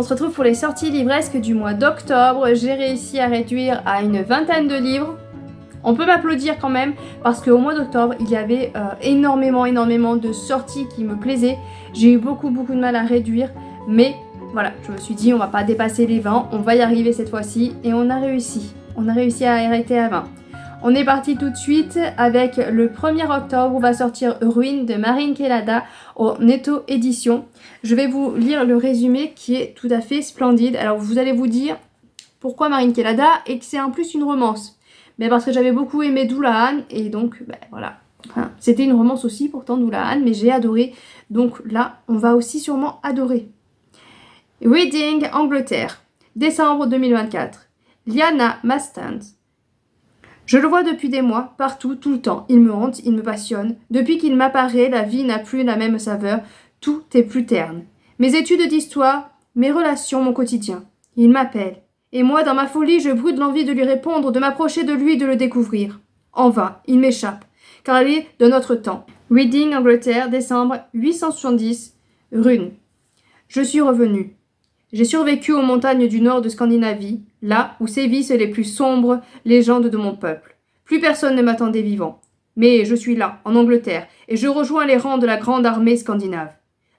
se retrouve pour les sorties livresques du mois d'octobre. J'ai réussi à réduire à une 20aine de livres. On peut m'applaudir quand même parce qu'au mois d'octobre, il y avait énormément de sorties qui me plaisaient. J'ai eu beaucoup de mal à réduire, mais voilà, je me suis dit on va pas dépasser les 20, on va y arriver cette fois-ci et on a réussi. On a réussi à arrêter à 20. On est parti tout de suite avec le 1er octobre où va sortir Ruine de Marine Kelada au Netto Édition. Je vais vous lire le résumé qui est tout à fait splendide. Alors vous allez vous dire pourquoi Marine Kelada et que c'est en plus une romance. Mais parce que j'avais beaucoup aimé Doulahan et donc voilà. Enfin, c'était une romance aussi pourtant Doulahan, mais j'ai adoré. Donc là, on va aussi sûrement adorer. Reading Angleterre, décembre 2024. Liana Mastand. Je le vois depuis des mois, partout, tout le temps. Il me hante, il me passionne. Depuis qu'il m'apparaît, la vie n'a plus la même saveur. Tout est plus terne. Mes études d'histoire, mes relations, mon quotidien. Il m'appelle. Et moi, dans ma folie, je brûle l'envie de lui répondre, de m'approcher de lui, de le découvrir. En vain, il m'échappe, car il est de notre temps. Reading Angleterre, décembre 870, Rune. Je suis revenu. J'ai survécu aux montagnes du nord de Scandinavie, là où sévissent les plus sombres légendes de mon peuple. Plus personne ne m'attendait vivant. Mais je suis là, en Angleterre, et je rejoins les rangs de la grande armée scandinave.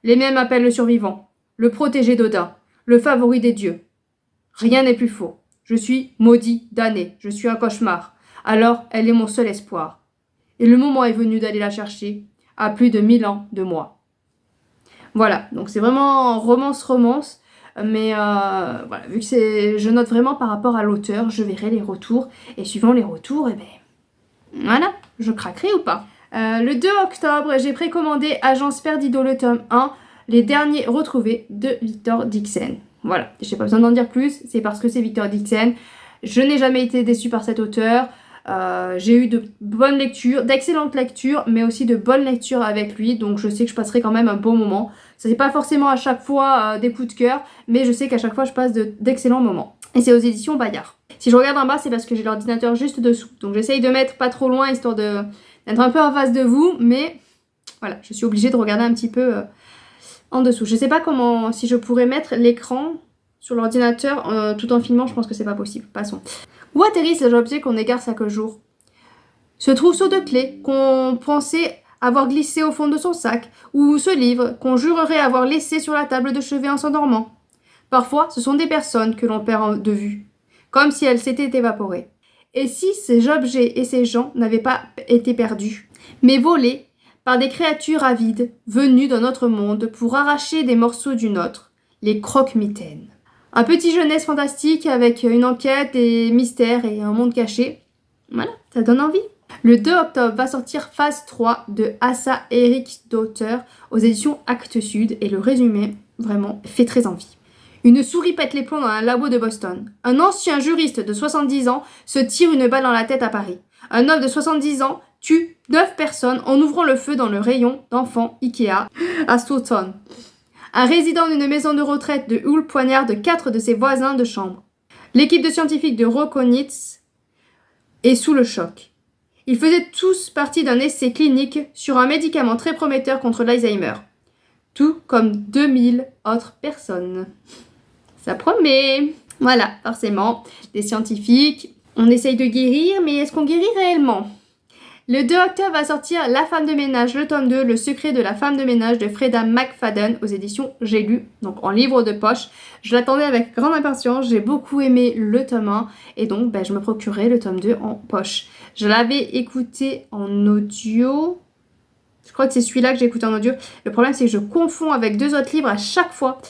Les mêmes appellent le survivant, le protégé d'Odin, le favori des dieux. Rien n'est plus faux. Je suis maudit, damné, je suis un cauchemar. Alors, elle est mon seul espoir. Et le moment est venu d'aller la chercher, à plus de 1000 ans de moi. Voilà, donc c'est vraiment romance, mais voilà, vu que je note vraiment par rapport à l'auteur, je verrai les retours, et suivant les retours, voilà, je craquerai ou pas. Le 2 octobre, j'ai précommandé Agence Perdido le tome 1, les derniers retrouvés de Victor Dixon. Voilà, j'ai pas besoin d'en dire plus, c'est parce que c'est Victor Dixon. Je n'ai jamais été déçue par cet auteur. J'ai eu de bonnes lectures, d'excellentes lectures, mais aussi de bonnes lectures avec lui, donc je sais que je passerai quand même un bon moment. Ça n'est pas forcément à chaque fois des coups de cœur, mais je sais qu'à chaque fois je passe d'excellents moments. Et c'est aux éditions Bayard. Si je regarde en bas, c'est parce que j'ai l'ordinateur juste dessous, donc j'essaye de mettre pas trop loin, histoire d'être un peu en face de vous, mais voilà, je suis obligée de regarder un petit peu en dessous. Je sais pas comment, si je pourrais mettre l'écran sur l'ordinateur tout en filmant, je pense que c'est pas possible. Passons. Où atterrissent les objets qu'on égare chaque jour? Ce trousseau de clés qu'on pensait avoir glissé au fond de son sac, ou ce livre qu'on jurerait avoir laissé sur la table de chevet en s'endormant. Parfois, ce sont des personnes que l'on perd de vue, comme si elles s'étaient évaporées. Et si ces objets et ces gens n'avaient pas été perdus, mais volés par des créatures avides venues dans notre monde pour arracher des morceaux du nôtre, les croque-mitaines. Un petit jeunesse fantastique avec une enquête, des mystères et un monde caché. Voilà, ça donne envie. Le 2 octobre va sortir phase 3 de Asa Eric d'auteur aux éditions Actes Sud et le résumé, vraiment, fait très envie. Une souris pète les plombs dans un labo de Boston. Un ancien juriste de 70 ans se tire une balle dans la tête à Paris. Un homme de 70 ans tue 9 personnes en ouvrant le feu dans le rayon d'enfants Ikea à Stoughton. Un résident d'une maison de retraite de Hull poignarde 4 de ses voisins de chambre. L'équipe de scientifiques de Rokonitz est sous le choc. Ils faisaient tous partie d'un essai clinique sur un médicament très prometteur contre l'Alzheimer. Tout comme 2000 autres personnes. Ça promet. Voilà, forcément, des scientifiques. On essaye de guérir, mais est-ce qu'on guérit réellement ? Le 2 octobre va sortir La femme de ménage, le tome 2, Le secret de la femme de ménage de Freda McFadden aux éditions J'ai lu, donc en livre de poche. Je l'attendais avec grande impatience, j'ai beaucoup aimé le tome 1 et donc je me procurerai le tome 2 en poche. Je l'avais écouté en audio, je crois que c'est celui-là que j'ai écouté en audio. Le problème c'est que je confonds avec 2 autres livres à chaque fois.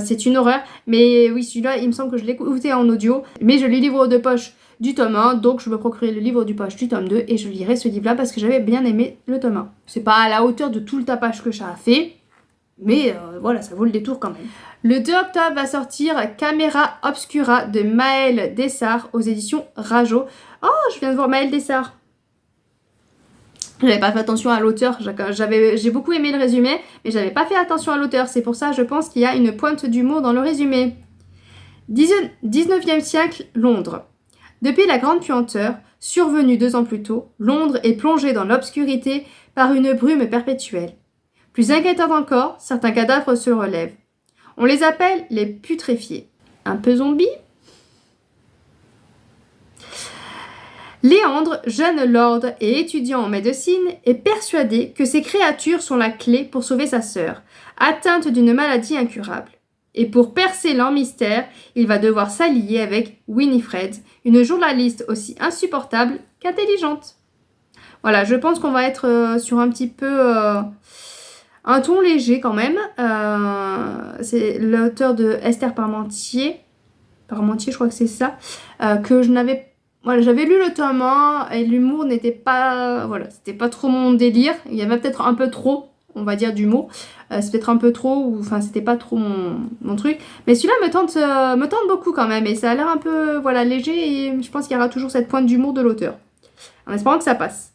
C'est une horreur, mais oui celui-là il me semble que je l'ai écouté en audio, mais je lis livre de poche du tome 1, donc je me procurerai le livre du poche du tome 2 et je lirai ce livre-là parce que j'avais bien aimé le tome 1. C'est pas à la hauteur de tout le tapage que ça a fait, mais voilà, ça vaut le détour quand même. Le 2 octobre va sortir Camera Obscura de Maëlle Dessart aux éditions Rajo. Oh, je viens de voir Maëlle Dessart. J'avais pas fait attention à l'auteur, j'ai beaucoup aimé le résumé, mais j'avais pas fait attention à l'auteur, c'est pour ça je pense qu'il y a une pointe d'humour dans le résumé. 19e siècle, Londres. Depuis la grande puanteur, survenue 2 ans plus tôt, Londres est plongée dans l'obscurité par une brume perpétuelle. Plus inquiétante encore, certains cadavres se relèvent. On les appelle les putréfiés. Un peu zombie? Léandre, jeune lord et étudiant en médecine, est persuadé que ces créatures sont la clé pour sauver sa sœur, atteinte d'une maladie incurable. Et pour percer leur mystère, il va devoir s'allier avec Winifred, une journaliste aussi insupportable qu'intelligente. Voilà, je pense qu'on va être sur un petit peu un ton léger quand même. C'est l'auteur de Esther Parmentier, je crois que c'est ça, que je n'avais voilà, j'avais lu le tome 1 et l'humour n'était pas... Voilà, c'était pas trop mon délire. Il y avait peut-être un peu trop, on va dire, d'humour. C'est peut-être un peu trop, ou enfin, c'était pas trop mon truc. Mais celui-là me tente beaucoup quand même. Et ça a l'air un peu, voilà, léger. Et je pense qu'il y aura toujours cette pointe d'humour de l'auteur. En espérant que ça passe.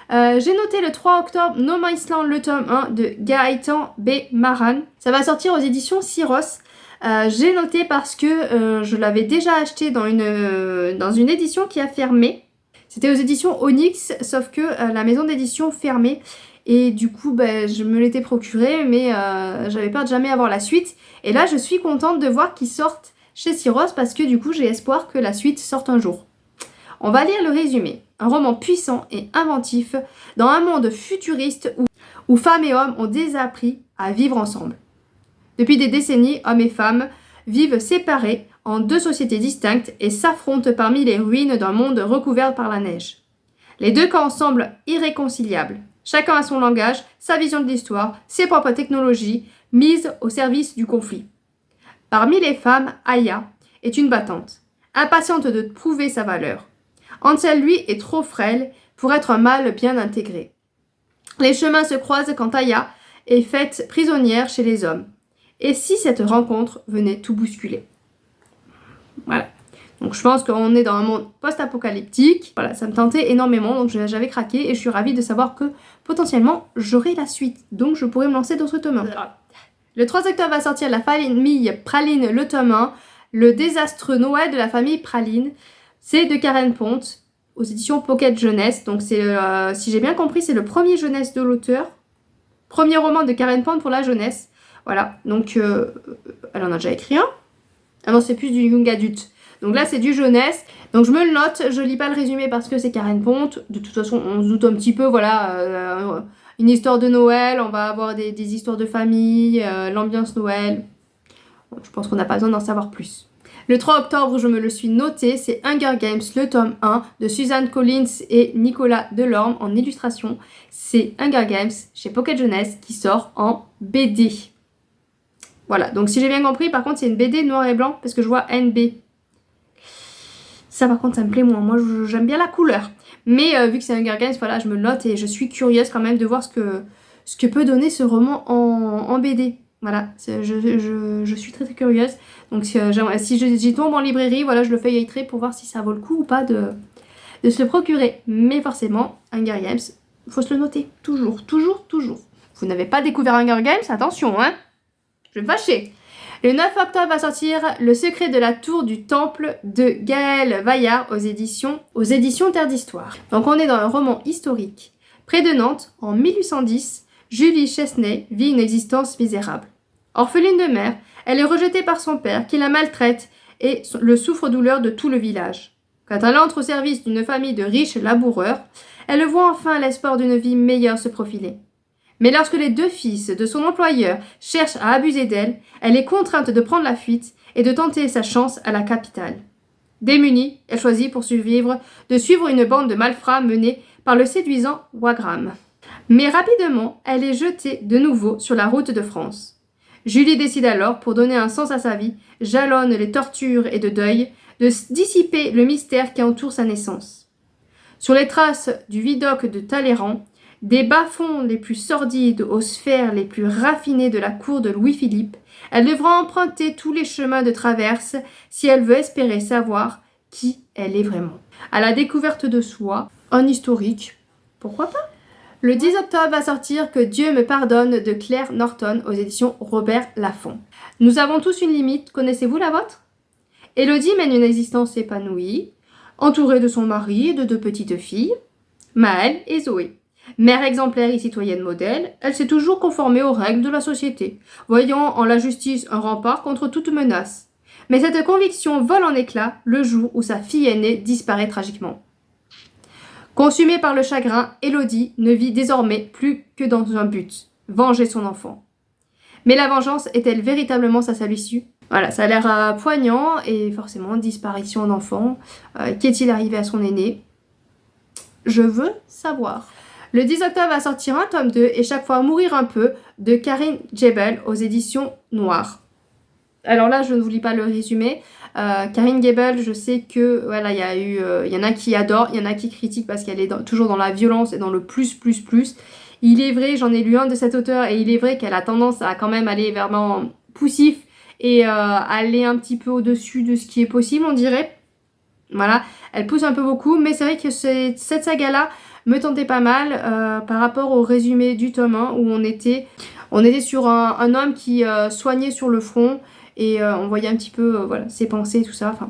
J'ai noté le 3 octobre No Man's Land, le tome 1 de Gaëtan B. Maran. Ça va sortir aux éditions Syros. J'ai noté parce que je l'avais déjà acheté dans une édition qui a fermé. C'était aux éditions Onyx, sauf que la maison d'édition fermait. Et du coup, je me l'étais procuré, mais j'avais peur de jamais avoir la suite. Et là, je suis contente de voir qu'ils sortent chez Syros parce que du coup, j'ai espoir que la suite sorte un jour. On va lire le résumé. Un roman puissant et inventif dans un monde futuriste où femmes et hommes ont désappris à vivre ensemble. Depuis des décennies, hommes et femmes vivent séparés en deux sociétés distinctes et s'affrontent parmi les ruines d'un monde recouvert par la neige. Les deux camps semblent irréconciliables. Chacun a son langage, sa vision de l'histoire, ses propres technologies, mises au service du conflit. Parmi les femmes, Aya est une battante, impatiente de prouver sa valeur. Ansel, lui, est trop frêle pour être un mâle bien intégré. Les chemins se croisent quand Aya est faite prisonnière chez les hommes. Et si cette rencontre venait tout bousculer? Voilà. Donc je pense qu'on est dans un monde post-apocalyptique. Voilà, ça me tentait énormément, donc j'avais craqué et je suis ravie de savoir que potentiellement j'aurai la suite. Donc je pourrais me lancer dans ce tome 1. Le 3 octobre va sortir La famille Praline, le tome 1, Le désastreux Noël de la famille Praline. C'est de Karen Ponte aux éditions Pocket Jeunesse. Donc c'est, si j'ai bien compris, c'est le premier jeunesse de l'auteur. Premier roman de Karen Ponte pour la jeunesse. Voilà, donc elle en a déjà écrit un. Ah non, c'est plus du young adulte. Donc là, c'est du jeunesse. Donc je me le note, je lis pas le résumé parce que c'est Karen Ponte. De toute façon, on se doute un petit peu, voilà, une histoire de Noël, on va avoir des histoires de famille, l'ambiance Noël. Bon, je pense qu'on n'a pas besoin d'en savoir plus. Le 3 octobre, je me le suis noté, c'est Hunger Games, le tome 1 de Suzanne Collins et Nicolas Delorme en illustration. C'est Hunger Games chez Pocket Jeunesse qui sort en BD. Voilà, donc si j'ai bien compris, par contre, c'est une BD noir et blanc parce que je vois NB. Ça, par contre, ça me plaît moins. Moi, j'aime bien la couleur. Mais vu que c'est Hunger Games, voilà, je me le note et je suis curieuse quand même de voir ce que peut donner ce roman en BD. Voilà, je suis très très curieuse. Donc si j'y tombe en librairie, voilà, je le feuilleterai pour voir si ça vaut le coup ou pas de se le procurer. Mais forcément, Hunger Games, il faut se le noter. Toujours, toujours, toujours. Vous n'avez pas découvert Hunger Games, attention, hein. Je vais me fâcher. Le 9 octobre va sortir Le secret de la tour du temple de Gaël Vaillard aux éditions Terre d'Histoire. Donc on est dans un roman historique. Près de Nantes, en 1810, Julie Chesnay vit une existence misérable. Orpheline de mère, elle est rejetée par son père qui la maltraite et le souffre-douleur de tout le village. Quand elle entre au service d'une famille de riches laboureurs, elle voit enfin l'espoir d'une vie meilleure se profiler. Mais lorsque les deux fils de son employeur cherchent à abuser d'elle, elle est contrainte de prendre la fuite et de tenter sa chance à la capitale. Démunie, elle choisit pour survivre de suivre une bande de malfrats menée par le séduisant Wagram. Mais rapidement, elle est jetée de nouveau sur la route de France. Julie décide alors, pour donner un sens à sa vie, jalonne les tortures et de deuil, de dissiper le mystère qui entoure sa naissance. Sur les traces du Vidocq de Talleyrand, des bas-fonds les plus sordides aux sphères les plus raffinées de la cour de Louis-Philippe, elle devra emprunter tous les chemins de traverse si elle veut espérer savoir qui elle est vraiment. À la découverte de soi, un historique, pourquoi pas? Le 10 octobre va sortir Que Dieu me pardonne de Claire Norton aux éditions Robert Laffont. Nous avons tous une limite, connaissez-vous la vôtre? Élodie mène une existence épanouie, entourée de son mari et de deux petites filles, Maëlle et Zoé. Mère exemplaire et citoyenne modèle, elle s'est toujours conformée aux règles de la société, voyant en la justice un rempart contre toute menace. Mais cette conviction vole en éclats le jour où sa fille aînée disparaît tragiquement. Consumée par le chagrin, Élodie ne vit désormais plus que dans un but, venger son enfant. Mais la vengeance est-elle véritablement sa seule issue? Voilà, ça a l'air poignant et forcément disparition d'enfant. Qu'est-il arrivé à son aîné? Je veux savoir. Le 10 octobre va sortir un tome 2 et chaque fois mourir un peu de Karine Jebel aux éditions Noires. Alors là, je ne vous lis pas le résumé. Karine Jebel, je sais que voilà, il y en a qui adorent, il y en a qui critiquent parce qu'elle est toujours dans la violence et dans le plus. Il est vrai, j'en ai lu un de cet auteur et il est vrai qu'elle a tendance à quand même aller vraiment poussif et aller un petit peu au-dessus de ce qui est possible, on dirait. Voilà, elle pousse un peu beaucoup, mais c'est vrai que cette saga-là me tentait pas mal par rapport au résumé du tome 1 où on était sur un homme qui soignait sur le front et on voyait un petit peu voilà, ses pensées et tout ça. Enfin,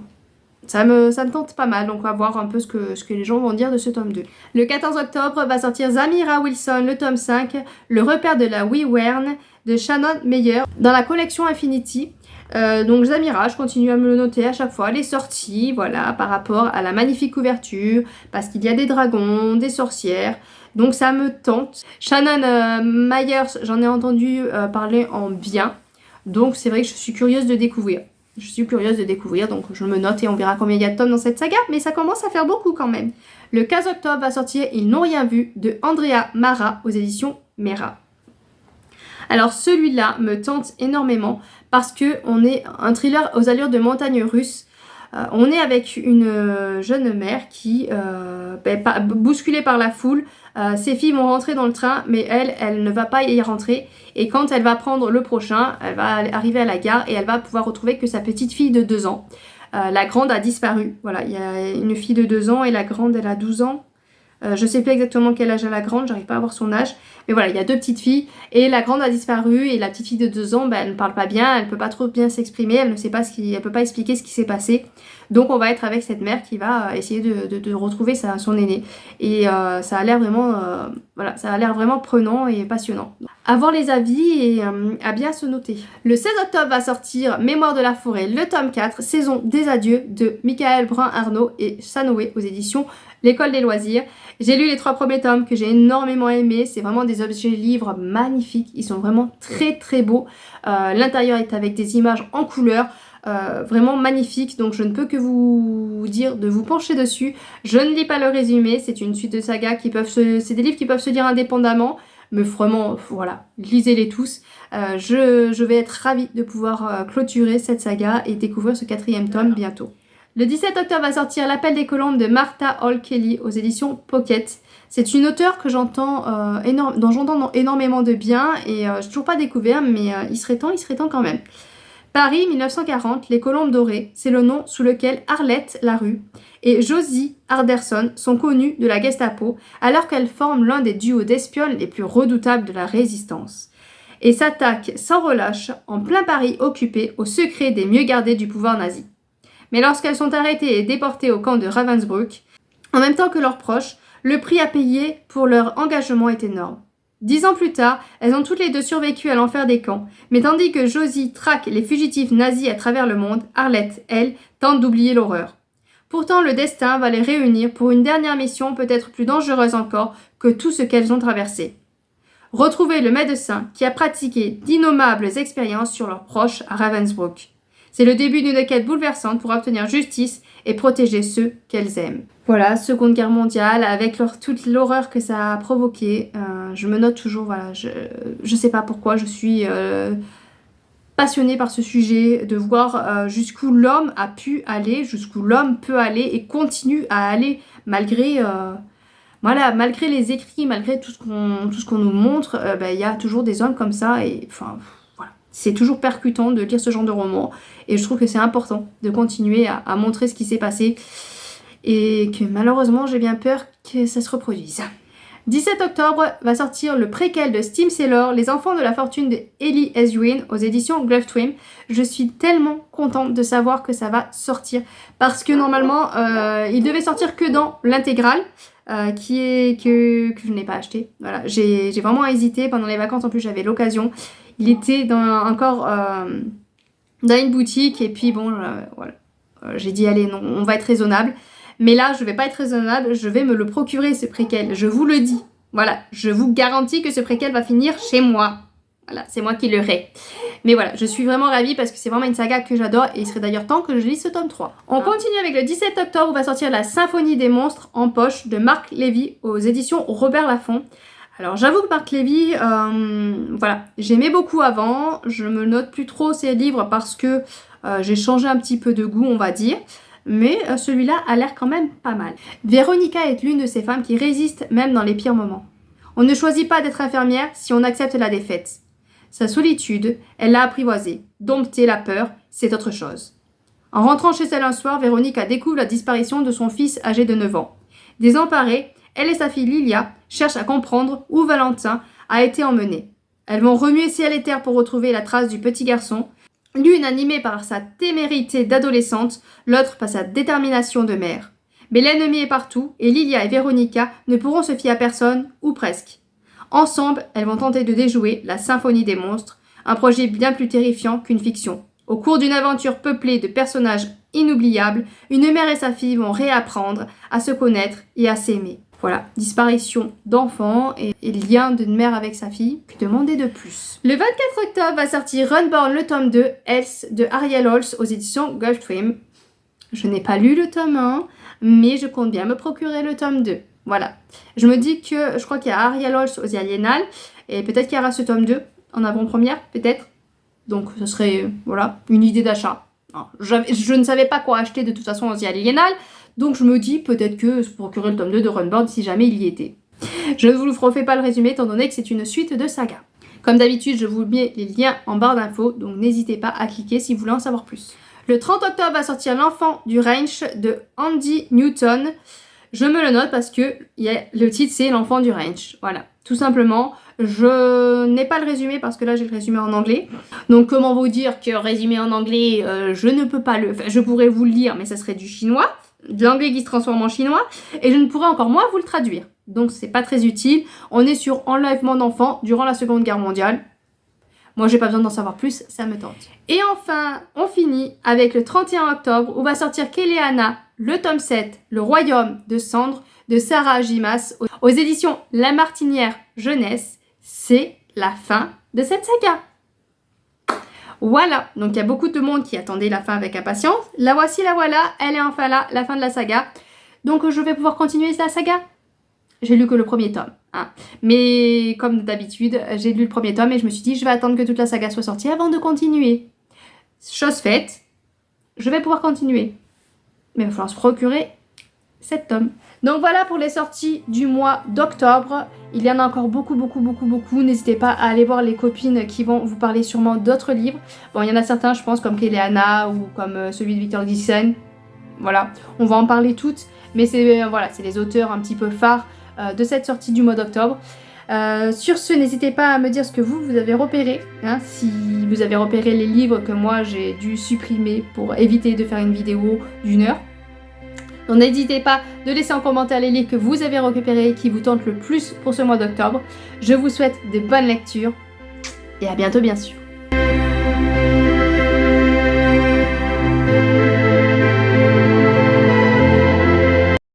ça me tente pas mal, donc on va voir un peu ce que les gens vont dire de ce tome 2. Le 14 octobre va sortir Zamira Wilson, le tome 5, Le repère de la Wyvern de Shannon Meyer dans la collection Infinity. Donc Zamira, je continue à me le noter à chaque fois, les sorties, voilà, par rapport à la magnifique couverture, parce qu'il y a des dragons, des sorcières, donc ça me tente. Shannon Myers, j'en ai entendu parler en bien, donc c'est vrai que je suis curieuse de découvrir. Donc je me note et on verra combien il y a de tomes dans cette saga, mais ça commence à faire beaucoup quand même. Le 15 octobre va sortir Ils n'ont rien vu de Andrea Mara aux éditions Mera. Alors celui-là me tente énormément parce que on est un thriller aux allures de montagne russe. On est avec une jeune mère qui, bousculée par la foule, ses filles vont rentrer dans le train, mais elle ne va pas y rentrer. Et quand elle va prendre le prochain, elle va arriver à la gare et elle va pouvoir retrouver que sa petite fille de 2 ans. La grande a disparu. Voilà, il y a une fille de 2 ans et la grande, elle a 12 ans. Je sais plus exactement quel âge a la grande, j'arrive pas à voir son âge. Mais voilà, il y a 2 petites filles et la grande a disparu et la petite fille de 2 ans, elle ne parle pas bien, elle peut pas trop bien s'exprimer, elle ne sait pas elle peut pas expliquer ce qui s'est passé. Donc on va être avec cette mère qui va essayer de retrouver son aîné. Et ça a l'air vraiment prenant et passionnant. Avoir les avis et à bien se noter. Le 16 octobre va sortir Mémoire de la forêt, le tome 4, Saison des adieux de Michael Brun-Arnaud et Sanoé aux éditions L'École des loisirs. J'ai lu les 3 premiers tomes que j'ai énormément aimés. C'est vraiment des objets livres magnifiques. Ils sont vraiment très beaux. L'intérieur est avec des images en couleur. Vraiment magnifique, donc je ne peux que vous dire de vous pencher dessus. Je ne lis pas le résumé, c'est une suite de sagas c'est des livres qui peuvent se lire indépendamment, mais vraiment, voilà, lisez-les tous. Je vais être ravie de pouvoir clôturer cette saga et découvrir ce 4e tome bientôt. Le 17 octobre va sortir L'Appel des colombes de Martha Hall Kelly aux éditions Pocket. C'est une auteure que dont j'entends énormément de bien et je n'ai toujours pas découvert, mais il serait temps quand même. Paris 1940, les Colombes dorées, c'est le nom sous lequel Arlette Larue et Josie Arderson sont connues de la Gestapo alors qu'elles forment l'un des duos d'espionnes les plus redoutables de la résistance et s'attaquent sans relâche en plein Paris occupé au secret des mieux gardés du pouvoir nazi. Mais lorsqu'elles sont arrêtées et déportées au camp de Ravensbrück, en même temps que leurs proches, le prix à payer pour leur engagement est énorme. 10 ans plus tard, elles ont toutes les 2 survécu à l'enfer des camps, mais tandis que Josie traque les fugitifs nazis à travers le monde, Arlette, elle, tente d'oublier l'horreur. Pourtant, le destin va les réunir pour une dernière mission peut-être plus dangereuse encore que tout ce qu'elles ont traversé. Retrouver le médecin qui a pratiqué d'innommables expériences sur leurs proches à Ravensbrück. C'est le début d'une quête bouleversante pour obtenir justice et protéger ceux qu'elles aiment. Voilà, Seconde Guerre mondiale, avec toute l'horreur que ça a provoqué. Je me note toujours, voilà, je sais pas pourquoi, je suis passionnée par ce sujet, de voir jusqu'où l'homme a pu aller, jusqu'où l'homme peut aller et continue à aller malgré les écrits, malgré tout ce qu'on nous montre, il y a toujours des hommes comme ça et enfin... C'est toujours percutant de lire ce genre de roman et je trouve que c'est important de continuer à montrer ce qui s'est passé et que malheureusement j'ai bien peur que ça se reproduise. 17 octobre va sortir le préquel de Steam Sailor, Les enfants de la fortune de Ellie Ezrin aux éditions Glove-Twin. Je suis tellement contente de savoir que ça va sortir parce que normalement il devait sortir que dans l'intégrale. que je n'ai pas acheté. Voilà, j'ai vraiment hésité pendant les vacances. En plus, j'avais l'occasion. Il était encore dans une boutique et puis bon, voilà. J'ai dit allez, non, on va être raisonnable. Mais là, je vais pas être raisonnable. Je vais me le procurer ce préquel. Je vous le dis. Voilà, je vous garantis que ce préquel va finir chez moi. Voilà, c'est moi qui l'aurai. Mais voilà, je suis vraiment ravie parce que c'est vraiment une saga que j'adore et il serait d'ailleurs temps que je lise ce tome 3. On continue avec le 17 octobre où va sortir La Symphonie des monstres en poche de Marc Lévy aux éditions Robert Laffont. Alors j'avoue que Marc Lévy, voilà, j'aimais beaucoup avant, je me note plus trop ses livres parce que j'ai changé un petit peu de goût on va dire. Mais celui-là a l'air quand même pas mal. Véronica est l'une de ces femmes qui résistent même dans les pires moments. On ne choisit pas d'être infirmière si on accepte la défaite. Sa solitude, elle l'a apprivoisée. Dompter la peur, c'est autre chose. En rentrant chez elle un soir, Véronica découvre la disparition de son fils âgé de 9 ans. Désemparée, elle et sa fille Lilia cherchent à comprendre où Valentin a été emmené. Elles vont remuer ciel et terre pour retrouver la trace du petit garçon. L'une animée par sa témérité d'adolescente, l'autre par sa détermination de mère. Mais l'ennemi est partout et Lilia et Véronica ne pourront se fier à personne, ou presque. Ensemble, elles vont tenter de déjouer la Symphonie des monstres, un projet bien plus terrifiant qu'une fiction. Au cours d'une aventure peuplée de personnages inoubliables, une mère et sa fille vont réapprendre à se connaître et à s'aimer. Voilà, disparition d'enfants et lien d'une mère avec sa fille, que demander de plus. Le 24 octobre va sortir Runborn le tome 2, Else de Ariel Holz aux éditions Gulfstream. Je n'ai pas lu le tome 1, mais je compte bien me procurer le tome 2. Voilà. Je me dis que je crois qu'il y a Ariel Holz aux Aliénales et peut-être qu'il y aura ce tome 2 en avant-première, peut-être. Donc ce serait, voilà, une idée d'achat. Je ne savais pas quoi acheter de toute façon aux Aliénales. Donc je me dis peut-être que se procurer le tome 2 de Runborn si jamais il y était. Je ne vous refais pas le résumé étant donné que c'est une suite de saga. Comme d'habitude, je vous mets les liens en barre d'infos, donc n'hésitez pas à cliquer si vous voulez en savoir plus. Le 30 octobre va sortir L'Enfant du Ranch de Andy Newton. Je me le note parce que le titre c'est L'Enfant du Ranch. Voilà, tout simplement. Je n'ai pas le résumé parce que là j'ai le résumé en anglais. Donc comment vous dire que résumé en anglais, je ne peux pas le... Enfin, je pourrais vous le lire mais ça serait du chinois. De l'anglais qui se transforme en chinois et je ne pourrais encore moins vous le traduire. Donc c'est pas très utile. On est sur enlèvement d'enfants durant la Seconde Guerre mondiale. Moi j'ai pas besoin d'en savoir plus, ça me tente. Et enfin, on finit avec le 31 octobre où va sortir Kéléana, le tome 7, Le Royaume de Cendres de Sarah Gimas aux éditions La Martinière Jeunesse. C'est la fin de cette saga. Voilà, donc il y a beaucoup de monde qui attendait la fin avec impatience. La voici, la voilà, elle est enfin là, la fin de la saga. Donc je vais pouvoir continuer la saga. J'ai lu que le premier tome, hein. Mais comme d'habitude, j'ai lu le premier tome et je me suis dit je vais attendre que toute la saga soit sortie avant de continuer. Chose faite, je vais pouvoir continuer. Mais il va falloir se procurer 7 tomes. Donc voilà pour les sorties du mois d'octobre. Il y en a encore beaucoup. N'hésitez pas à aller voir les copines qui vont vous parler sûrement d'autres livres. Bon, il y en a certains, je pense, comme Kéléana ou comme celui de Victor Gleeson. Voilà, on va en parler toutes. Mais c'est voilà, c'est les auteurs un petit peu phares de cette sortie du mois d'octobre. Sur ce, n'hésitez pas à me dire ce que vous avez repéré. Hein, si vous avez repéré les livres que moi j'ai dû supprimer pour éviter de faire une vidéo d'1 heure. Donc n'hésitez pas de laisser en commentaire les livres que vous avez récupérés et qui vous tentent le plus pour ce mois d'octobre. Je vous souhaite de bonnes lectures et à bientôt bien sûr.